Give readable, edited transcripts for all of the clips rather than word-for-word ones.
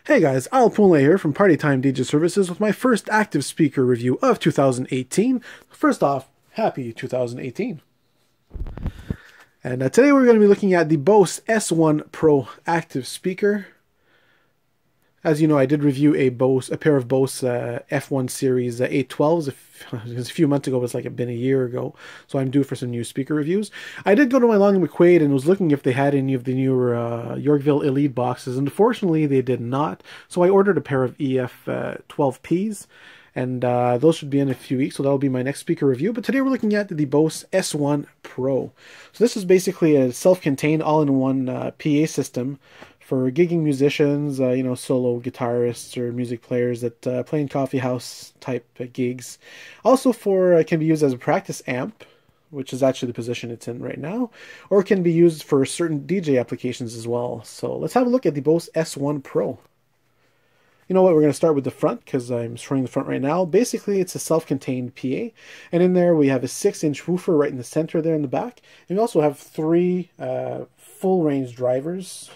Hey guys, Al Poonlay here from Party Time DJ Services with my first active speaker review of 2018. First off, happy 2018. And today we're going to be looking at the Bose S1 Pro active speaker. As you know, I did review a pair of Bose F1 Series 812s a few months ago, but it's like been a year ago, so I'm due for some new speaker reviews. I did go to my Long & McQuaid and was looking if they had any of the newer Yorkville Elite boxes, and unfortunately they did not, so I ordered a pair of EF12Ps, and those should be in a few weeks, so that'll be my next speaker review. But today we're looking at the Bose S1 Pro. So this is basically a self-contained all-in-one PA system for gigging musicians, solo guitarists or music players that play in coffee house type gigs. Also can be used as a practice amp, which is actually the position it's in right now, or it can be used for certain DJ applications as well. So let's have a look at the Bose S1 Pro. You know what, we're going to start with the front because I'm showing the front right now. Basically, it's a self-contained PA, and in there we have a 6-inch woofer right in the center there in the back, and we also have 3 full-range drivers.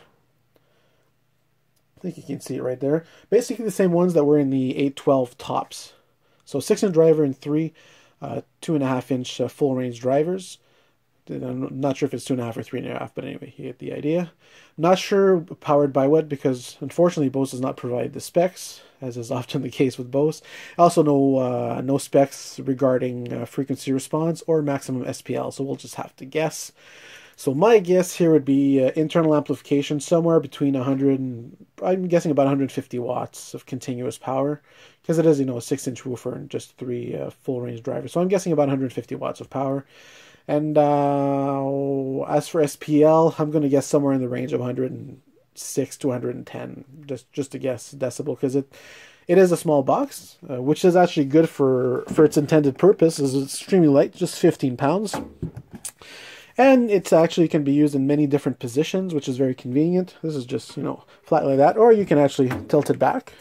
I think you can see it right there. Basically the same ones that were in the 812 tops. So 6-inch driver and 3 2.5-inch full-range drivers. I'm not sure if it's 2.5 or 3.5, but anyway, you get the idea. Not sure powered by what, because unfortunately Bose does not provide the specs, as is often the case with Bose. Also no specs regarding frequency response or maximum SPL, so we'll just have to guess. So my guess here would be internal amplification somewhere between 100 and, I'm guessing about 150 watts of continuous power, because it is, a 6-inch woofer and just 3 full-range drivers. So I'm guessing about 150 watts of power. And as for SPL, I'm going to guess somewhere in the range of 106 to 110, just to guess decibel, because it is a small box, which is actually good for its intended purpose. It's extremely light, just 15 pounds. And it actually can be used in many different positions, which is very convenient. This is just, flat like that, or you can actually tilt it back.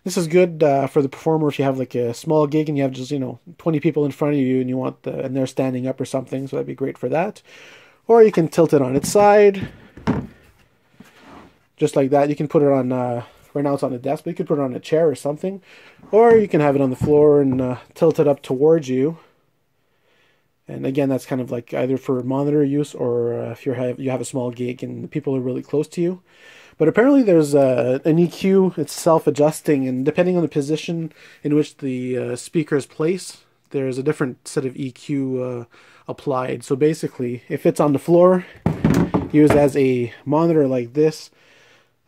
This is good for the performer if you have like a small gig and you have just, 20 people in front of you and you want and they're standing up or something, so that'd be great for that. Or you can tilt it on its side, just like that. You can put it on, right now it's on the desk, but you could put it on a chair or something. Or you can have it on the floor and tilt it up towards you. And again, that's kind of like either for monitor use or if you have a small gig and people are really close to you. But apparently there's an EQ, it's self-adjusting, and depending on the position in which the speaker is placed, there's a different set of EQ applied. So basically, if it's on the floor, used as a monitor like this,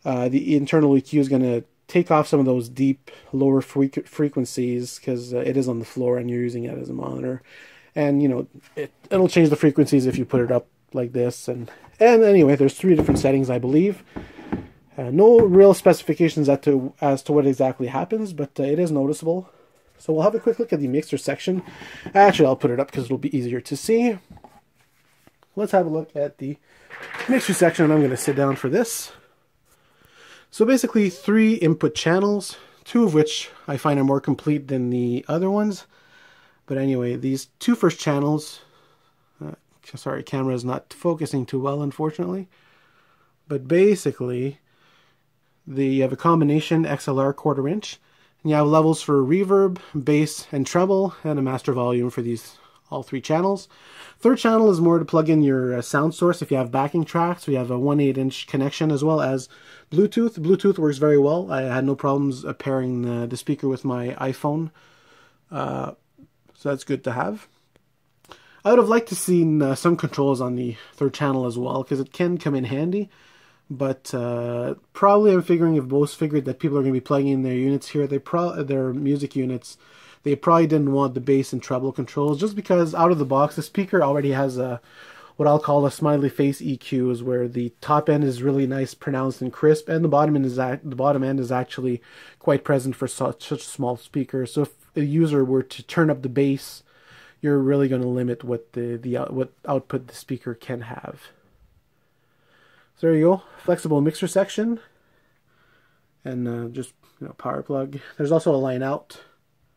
the internal EQ is going to take off some of those deep, lower frequencies because it is on the floor and you're using it as a monitor. And, it'll change the frequencies if you put it up like this. And anyway, there's 3 different settings, I believe. No real specifications as to what exactly happens, but it is noticeable. So we'll have a quick look at the mixer section. Actually, I'll put it up because it'll be easier to see. Let's have a look at the mixer section, and I'm going to sit down for this. So basically 3 input channels, 2 of which I find are more complete than the other ones. But anyway, these 2 first channels, sorry, camera is not focusing too well, unfortunately. But basically, you have a combination XLR 1/4 inch, and you have levels for reverb, bass, and treble, and a master volume for all 3 channels. 3rd channel is more to plug in your sound source if you have backing tracks. We have a 1/8-inch connection as well as Bluetooth. Bluetooth works very well. I had no problems pairing the speaker with my iPhone. So that's good to have. I would have liked to see some controls on the 3rd channel as well, because it can come in handy. But probably I'm figuring if Bose figured that people are going to be plugging in their units here, their music units, they probably didn't want the bass and treble controls, just because out of the box the speaker already has what I'll call a smiley face EQs, where the top end is really nice, pronounced, and crisp, and the bottom end is actually quite present for such a small speaker. So if a user were to turn up the bass, you're really going to limit what what output the speaker can have. So there you go, flexible mixer section, and just power plug. There's also a line out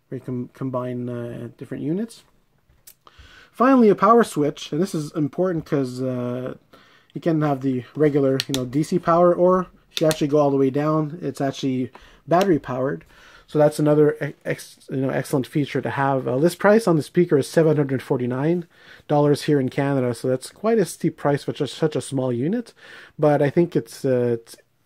where you can combine different units. Finally, a power switch, and this is important because you can have the regular DC power, or you actually go all the way down. It's actually battery powered. So that's another excellent feature to have. List price on the speaker is $749 here in Canada, so that's quite a steep price for just such a small unit. But I think it's as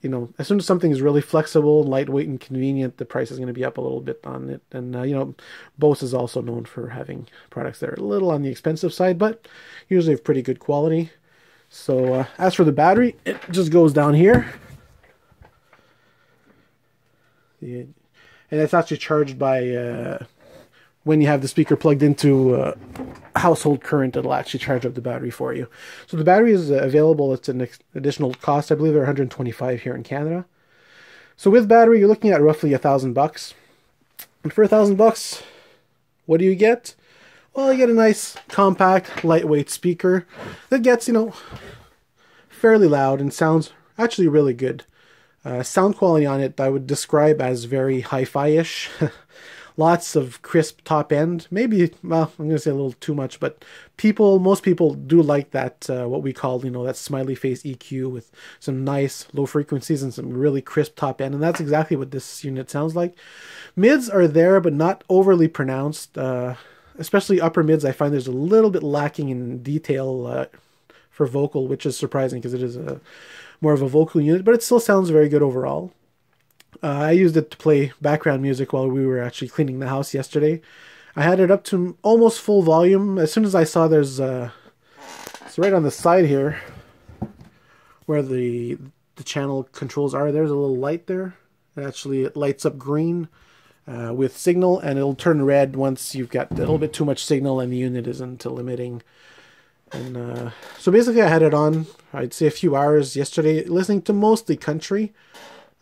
soon as something is really flexible, lightweight, and convenient, the price is going to be up a little bit on it. And Bose is also known for having products that are a little on the expensive side, but usually of pretty good quality. So as for the battery, it just goes down here. And it's actually charged by, when you have the speaker plugged into household current, it'll actually charge up the battery for you. So the battery is available. It's an additional cost. I believe they're $125 here in Canada. So with battery, you're looking at roughly $1,000. And for $1,000, what do you get? Well, you get a nice, compact, lightweight speaker that gets, fairly loud and sounds actually really good. Sound quality on it, I would describe as very hi-fi-ish. Lots of crisp top end. Maybe, well, I'm going to say a little too much, but most people do like that, what we call, that smiley face EQ with some nice low frequencies and some really crisp top end. And that's exactly what this unit sounds like. Mids are there, but not overly pronounced. Especially upper mids, I find there's a little bit lacking in detail for vocal, which is surprising because it is more of a vocal unit, but it still sounds very good overall. I used it to play background music while we were actually cleaning the house yesterday. I had it up to almost full volume. As soon as I saw there's it's right on the side here where the channel controls are. There's a little light there. It lights up green with signal, and it'll turn red once you've got a little bit too much signal and the unit isn't limiting. And so basically I had it on, I'd say a few hours yesterday, listening to mostly country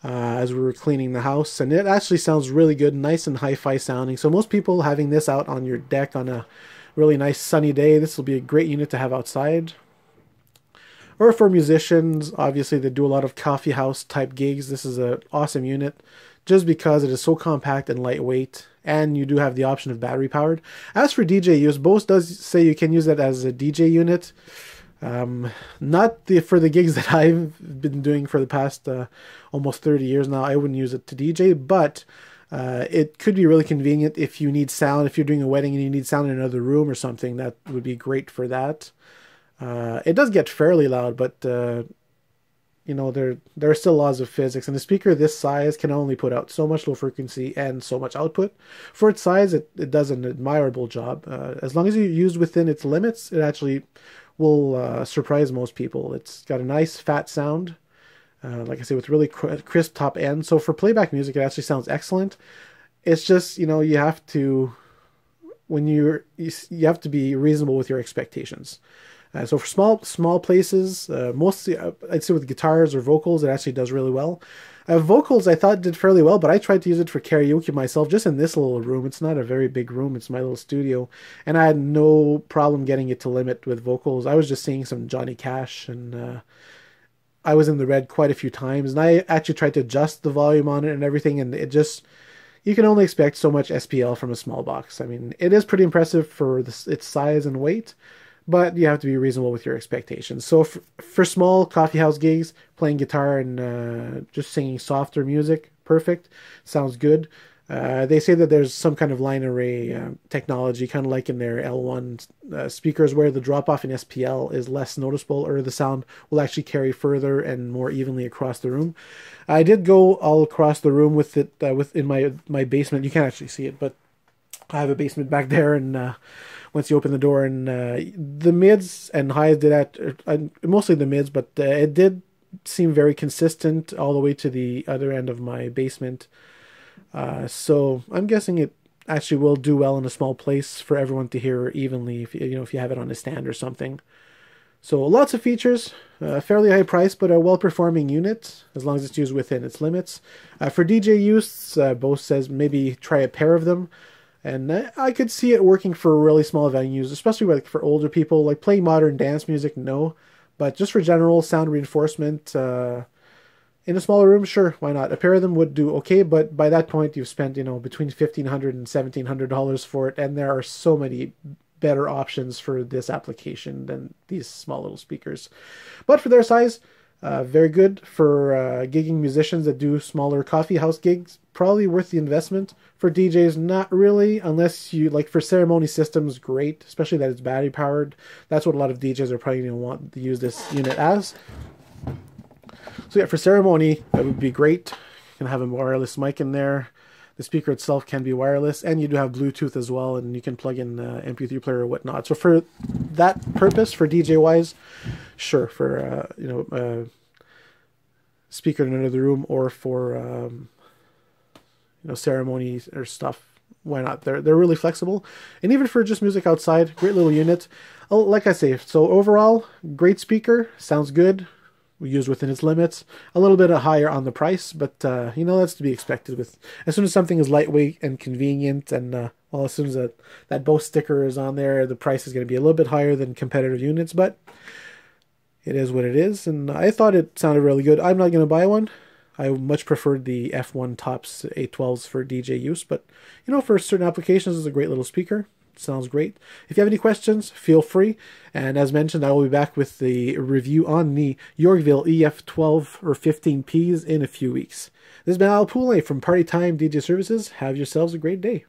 as we were cleaning the house. And it actually sounds really good, nice and hi-fi sounding. So most people having this out on your deck on a really nice sunny day, this will be a great unit to have outside. Or for musicians, obviously they do a lot of coffee house type gigs. This is an awesome unit just because it is so compact and lightweight, and you do have the option of battery powered. As for DJ use, Bose does say you can use that as a DJ unit. Not for the gigs that I've been doing for the past almost 30 years now. I wouldn't use it to DJ, but it could be really convenient if you need sound. If you're doing a wedding and you need sound in another room or something, that would be great for that. It does get fairly loud, but there are still laws of physics, and the speaker this size can only put out so much low frequency and so much output. For its size, it does an admirable job. As long as you use within its limits, it actually will surprise most people. It's got a nice fat sound, like I say, with really crisp top end. So for playback music, it actually sounds excellent. It's just, you have to, you have to be reasonable with your expectations. So for small places, mostly I'd say with guitars or vocals, it actually does really well. Vocals I thought did fairly well, but I tried to use it for karaoke myself just in this little room. It's not a very big room. It's my little studio. And I had no problem getting it to limit with vocals. I was just singing some Johnny Cash, and I was in the red quite a few times. And I actually tried to adjust the volume on it and everything, and it just... You can only expect so much SPL from a small box. I mean, it is pretty impressive for its size and weight, but you have to be reasonable with your expectations. So for small coffee house gigs, playing guitar and just singing softer music, perfect. Sounds good. They say that there's some kind of line array technology, kind of like in their L1 speakers, where the drop-off in SPL is less noticeable, or the sound will actually carry further and more evenly across the room. I did go all across the room with it in my basement. You can't actually see it, but I have a basement back there, and once you open the door, and the mids and highs did that, mostly the mids, but it did seem very consistent all the way to the other end of my basement. So I'm guessing it actually will do well in a small place for everyone to hear evenly if you have it on a stand or something. So lots of features, fairly high price, but a well-performing unit as long as it's used within its limits. For DJ use, Bose says maybe try a pair of them. And I could see it working for really small venues, especially for older people. Like playing modern dance music, no. But just for general sound reinforcement, in a smaller room, sure, why not? A pair of them would do okay, but by that point you've spent, between $1,500 and $1,700 for it, and there are so many better options for this application than these small little speakers. But for their size, Very good for gigging musicians that do smaller coffee house gigs. Probably worth the investment. For DJs, not really, unless you like for ceremony systems, great, especially that it's battery powered. That's what a lot of DJs are probably going to want to use this unit as. So yeah, for ceremony, that would be great. You can have a wireless mic in there. The speaker itself can be wireless, and you do have Bluetooth as well, and you can plug in MP3 player or whatnot. So for that purpose, for DJ wise, sure. For speaker in another room, or for ceremonies or stuff, why not? They're really flexible, and even for just music outside, great little unit. Like I say, so overall, great speaker, sounds good. We used within its limits. A little bit higher on the price, but that's to be expected. With as soon as something is lightweight and convenient, and as soon as that Bose sticker is on there, the price is going to be a little bit higher than competitive units. But it is what it is, and I thought it sounded really good. I'm not going to buy one. I much preferred the F1 Tops 812s for DJ use, but for certain applications, it's a great little speaker. Sounds great. If you have any questions, feel free. And as mentioned, I will be back with the review on the Yorkville EF12 or 15Ps in a few weeks. This has been Al Poulin from Party Time DJ Services. Have yourselves a great day.